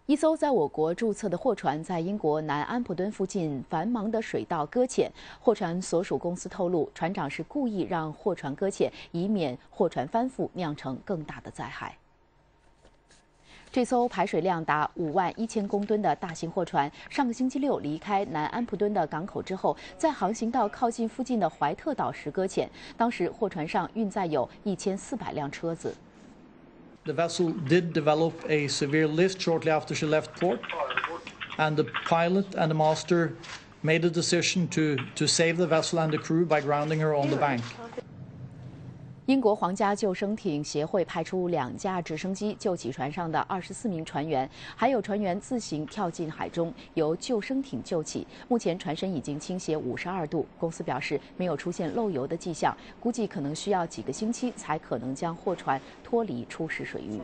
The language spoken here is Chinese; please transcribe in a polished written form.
一艘在我国注册的货船在英国南安普敦附近繁忙的水道搁浅。货船所属公司透露，船长是故意让货船搁浅，以免货船翻覆酿成更大的灾害。这艘排水量达51000公吨的大型货船，上个星期六离开南安普敦的港口之后，在航行到靠近附近的怀特岛时搁浅。当时货船上运载有1400辆车子。 The vessel did develop a severe lift shortly after she left port, and the pilot and the master made a decision to save the vessel and the crew by grounding her on the bank. 英国皇家救生艇协会派出2架直升机救起船上的24名船员，还有船员自行跳进海中，由救生艇救起。目前船身已经倾斜52度，公司表示没有出现漏油的迹象，估计可能需要几个星期才可能将货船脱离出事水域。